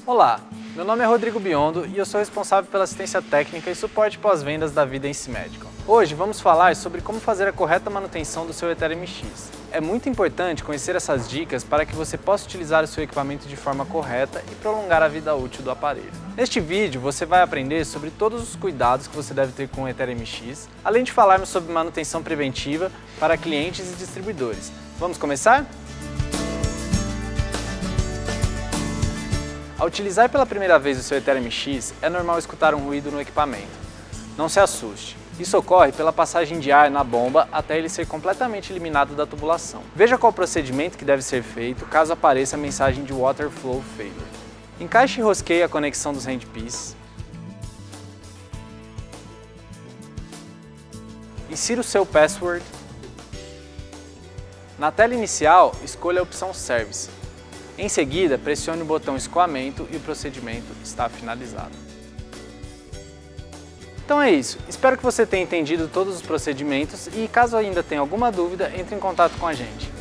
Olá, meu nome é Rodrigo Biondo e eu sou responsável pela assistência técnica e suporte pós-vendas da Vidence Medical. Hoje vamos falar sobre como fazer a correta manutenção do seu Ethereum MX. É muito importante conhecer essas dicas para que você possa utilizar o seu equipamento de forma correta e prolongar a vida útil do aparelho. Neste vídeo você vai aprender sobre todos os cuidados que você deve ter com o Ethereum MX, além de falarmos sobre manutenção preventiva para clientes e distribuidores. Vamos começar? Ao utilizar pela primeira vez o seu Ethereum MX, é normal escutar um ruído no equipamento. Não se assuste. Isso ocorre pela passagem de ar na bomba até ele ser completamente eliminado da tubulação. Veja qual procedimento que deve ser feito caso apareça a mensagem de Water Flow Failure. Encaixe e rosqueie a conexão dos handpieces. Insira o seu password. Na tela inicial, escolha a opção Service. Em seguida, pressione o botão escoamento e o procedimento está finalizado. Então é isso, espero que você tenha entendido todos os procedimentos e caso ainda tenha alguma dúvida, entre em contato com a gente.